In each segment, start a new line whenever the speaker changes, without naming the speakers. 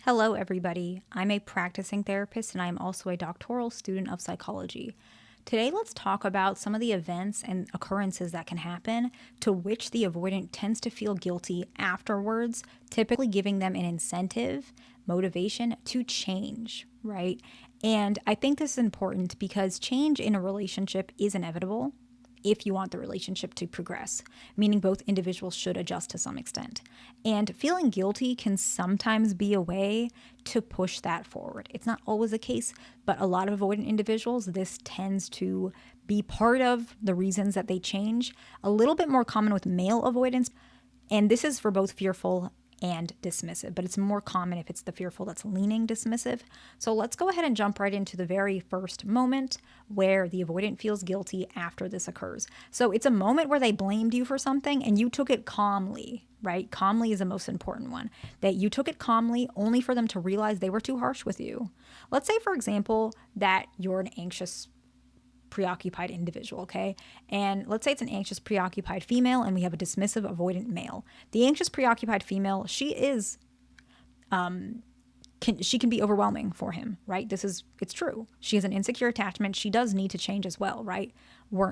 Hello, everybody. I'm a practicing therapist and I'm also a doctoral student of psychology. Today, let's talk about some of the events and occurrences that can happen to which the avoidant tends to feel guilty afterwards, typically giving them an incentive, motivation to change, right? And I think this is important because change in a relationship is inevitable if you want the relationship to progress, meaning both individuals should adjust to some extent. And feeling guilty can sometimes be a way to push that forward. It's not always the case, but a lot of avoidant individuals, this tends to be part of the reasons that they change. A little bit more common with male avoidance, and this is for both fearful and dismissive, but it's more common if it's the fearful that's leaning dismissive. So let's go ahead and jump right into the very first moment where the avoidant feels guilty after this occurs. So it's a moment where they blamed you for something and you took it calmly, right? Calmly is the most important one, that you took it calmly only for them to realize they were too harsh with you. Let's say, for example, that you're an anxious preoccupied individual, okay? And let's say it's an anxious preoccupied female and we have a dismissive avoidant male. The anxious preoccupied female, she can be overwhelming for him, right? It's true. She has an insecure attachment. She does need to change as well, right?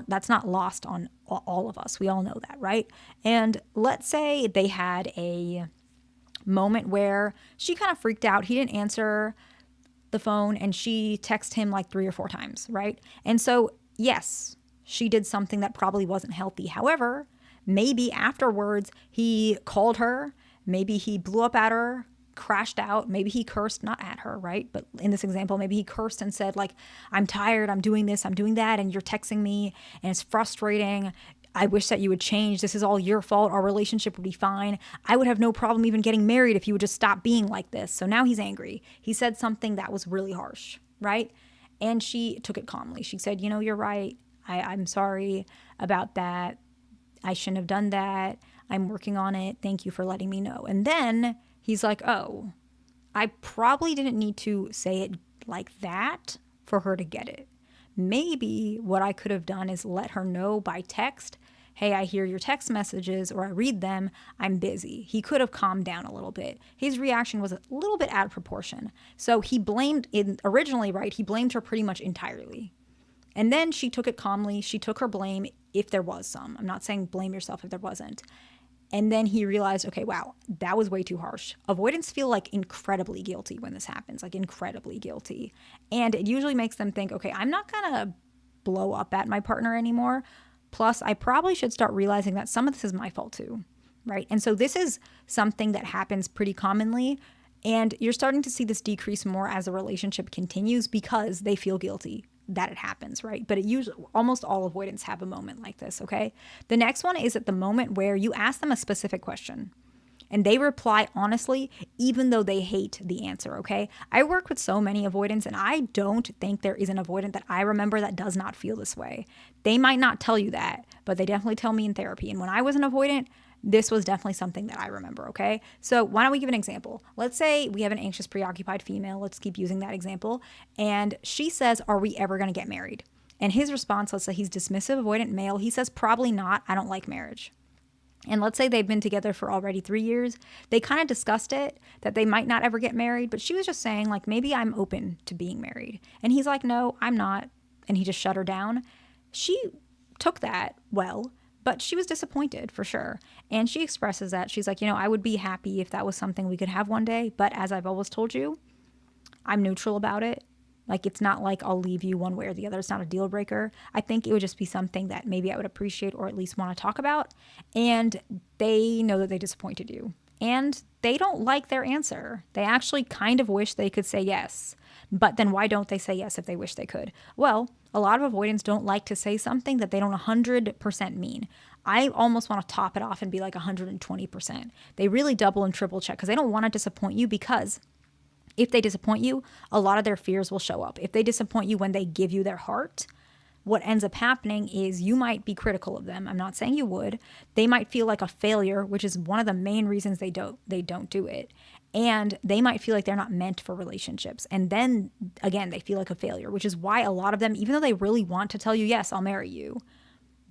That's not lost on all of us. We all know that, right? And let's say they had a moment where she kind of freaked out. He didn't answer the phone and she texted him like 3 or 4 times, right? And so, yes, she did something that probably wasn't healthy. However, maybe afterwards he called her, maybe he blew up at her, crashed out, maybe he cursed, not at her, right? But in this example, maybe he cursed and said like, I'm tired, I'm doing this, I'm doing that, and you're texting me and it's frustrating. I wish that you would change. This is all your fault. Our relationship would be fine. I would have no problem even getting married if you would just stop being like this. So now he's angry. He said something that was really harsh, right? And she took it calmly. She said, you're right. I'm sorry about that. I shouldn't have done that. I'm working on it. Thank you for letting me know. And then he's like, oh, I probably didn't need to say it like that for her to get it. Maybe what I could have done is let her know by text, hey, I hear your text messages or I read them, I'm busy. He could have calmed down a little bit. His reaction was a little bit out of proportion. So he blamed it originally, right? He blamed her pretty much entirely. And then she took it calmly. She took her blame if there was some. I'm not saying blame yourself if there wasn't. And then he realized, okay, wow, that was way too harsh. Avoidants feel like incredibly guilty when this happens, like incredibly guilty. And it usually makes them think, okay, I'm not going to blow up at my partner anymore. Plus, I probably should start realizing that some of this is my fault too, right? And so this is something that happens pretty commonly. And you're starting to see this decrease more as the relationship continues because they feel guilty that it happens, right? But it usually, almost all avoidants have a moment like this, okay? The next one is at the moment where you ask them a specific question and they reply honestly, even though they hate the answer, okay? I work with so many avoidants and I don't think there is an avoidant that I remember that does not feel this way. They might not tell you that, but they definitely tell me in therapy. And when I was an avoidant, this was definitely something that I remember, okay? So why don't we give an example? Let's say we have an anxious, preoccupied female. Let's keep using that example. And she says, are we ever going to get married? And his response, let's say he's dismissive, avoidant male. He says, probably not. I don't like marriage. And let's say they've been together for already 3 years. They kind of discussed it, that they might not ever get married. But she was just saying, like, maybe I'm open to being married. And he's like, no, I'm not. And he just shut her down. She took that well. But she was disappointed for sure. And she expresses that. She's like, I would be happy if that was something we could have one day. But as I've always told you, I'm neutral about it. Like, it's not like I'll leave you one way or the other. It's not a deal breaker. I think it would just be something that maybe I would appreciate or at least want to talk about. And they know that they disappointed you. And they don't like their answer. They actually kind of wish they could say yes. But then why don't they say yes if they wish they could? Well, a lot of avoidants don't like to say something that they don't 100% mean. I almost want to top it off and be like 120%. They really double and triple check because they don't want to disappoint you, because if they disappoint you, a lot of their fears will show up. If they disappoint you when they give you their heart, what ends up happening is you might be critical of them. I'm not saying you would. They might feel like a failure, which is one of the main reasons they don't do it. And they might feel like they're not meant for relationships. And then again, they feel like a failure, which is why a lot of them, even though they really want to tell you, yes, I'll marry you,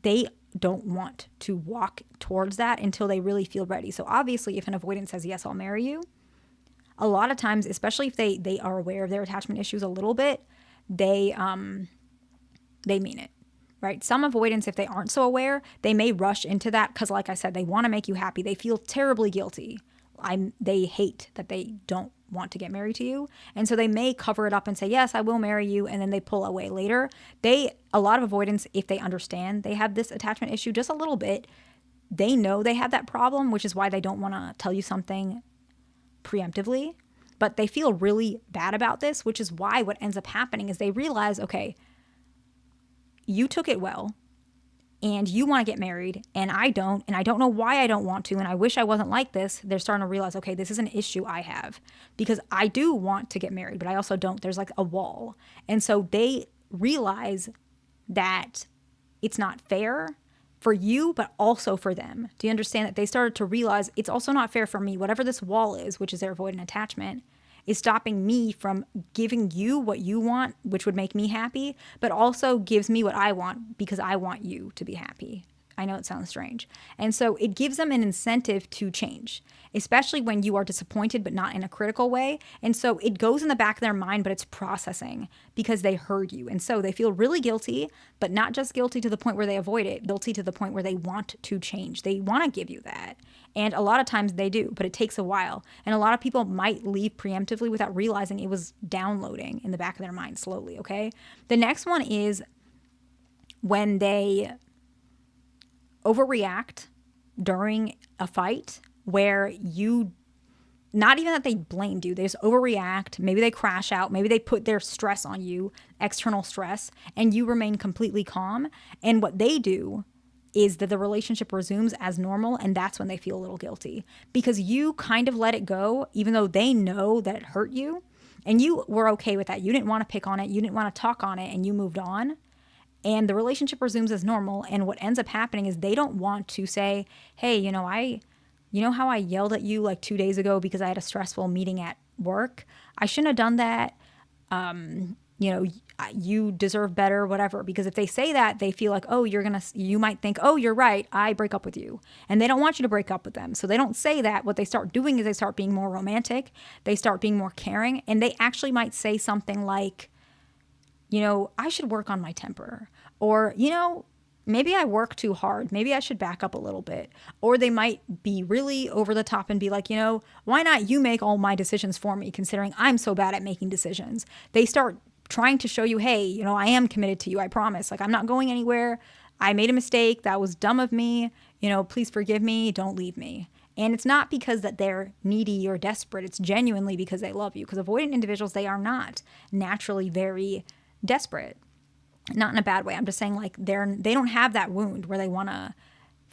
they don't want to walk towards that until they really feel ready. So obviously, if an avoidant says, yes, I'll marry you, a lot of times, especially if they are aware of their attachment issues a little bit, they mean it, right? Some avoidants, if they aren't so aware, they may rush into that because, like I said, they want to make you happy. They feel terribly guilty. They hate that they don't want to get married to you. And so they may cover it up and say, yes, I will marry you. And then they pull away later. A lot of avoidants, if they understand they have this attachment issue just a little bit, they know they have that problem, which is why they don't want to tell you something preemptively. But they feel really bad about this, which is why what ends up happening is they realize, okay, you took it well, and you want to get married, and I don't know why I don't want to, and I wish I wasn't like this. They're starting to realize, okay, this is an issue I have, because I do want to get married, but I also don't. There's like a wall. And so they realize that it's not fair for you, but also for them. Do you understand that they started to realize it's also not fair for me? Whatever this wall is, which is their avoidant attachment, is stopping me from giving you what you want, which would make me happy, but also gives me what I want because I want you to be happy. I know it sounds strange. And so it gives them an incentive to change, especially when you are disappointed, but not in a critical way. And so it goes in the back of their mind, but it's processing because they heard you. And so they feel really guilty, but not just guilty to the point where they avoid it, guilty to the point where they want to change. They want to give you that. And a lot of times they do, but it takes a while. And a lot of people might leave preemptively without realizing it was downloading in the back of their mind slowly, okay? The next one is when they overreact during a fight where you, not even that they blamed you, they just overreact. Maybe they crash out. Maybe they put their stress on you, external stress, and you remain completely calm. And what they do is that the relationship resumes as normal, and that's when they feel a little guilty because you kind of let it go, even though they know that it hurt you, and you were okay with that. You didn't want to pick on it. You didn't want to talk on it, and you moved on. And the relationship resumes as normal. And what ends up happening is they don't want to say, hey, you know how I yelled at you like 2 days ago because I had a stressful meeting at work? I shouldn't have done that. You deserve better, whatever. Because if they say that, they feel like, oh, you might think, oh, you're right, I break up with you. And they don't want you to break up with them. So they don't say that. What they start doing is they start being more romantic. They start being more caring. And they actually might say something like, I should work on my temper. Or, maybe I work too hard. Maybe I should back up a little bit. Or they might be really over the top and be like, why not you make all my decisions for me, considering I'm so bad at making decisions. They start trying to show you, hey, I am committed to you. I promise. Like, I'm not going anywhere. I made a mistake. That was dumb of me. Please forgive me. Don't leave me. And it's not because that they're needy or desperate. It's genuinely because they love you. Because avoidant individuals, they are not naturally very desperate. Not in a bad way. I'm just saying, like, they don't have that wound where they want to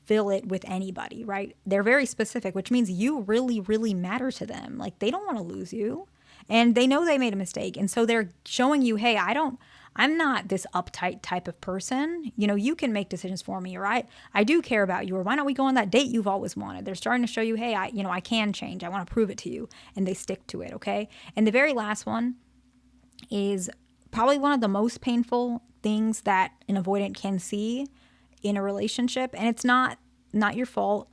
fill it with anybody, right? They're very specific, which means you really, really matter to them. Like, they don't want to lose you. And they know they made a mistake. And so they're showing you, hey, I'm not this uptight type of person. You can make decisions for me, or I do care about you, or why don't we go on that date you've always wanted? They're starting to show you, hey, I can change. I want to prove it to you. And they stick to it, okay? And the very last one is probably one of the most painful things that an avoidant can see in a relationship. And it's not your fault,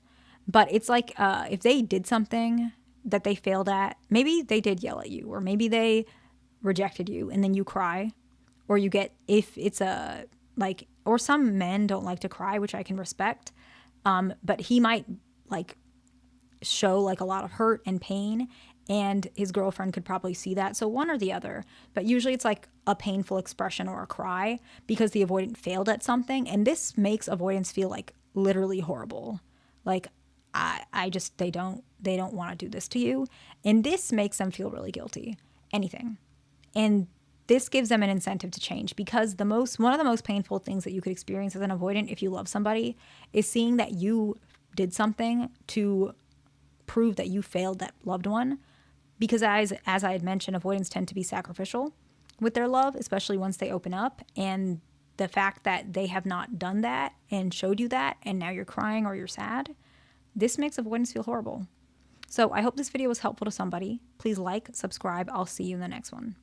but it's like if they did something that they failed at, maybe they did yell at you, or maybe they rejected you and then you cry, or you get, if it's or some men don't like to cry, which I can respect. But he might show a lot of hurt and pain, and his girlfriend could probably see that. So one or the other, but usually it's like a painful expression or a cry because the avoidant failed at something. And this makes avoidants feel like literally horrible. Like, they don't want to do this to you. And this makes them feel really guilty. Anything. And this gives them an incentive to change, because one of the most painful things that you could experience as an avoidant if you love somebody is seeing that you did something to prove that you failed that loved one. Because as I had mentioned, avoidants tend to be sacrificial with their love, especially once they open up. And the fact that they have not done that and showed you that, and now you're crying or you're sad, this makes avoidants feel horrible. So I hope this video was helpful to somebody. Please like, subscribe. I'll see you in the next one.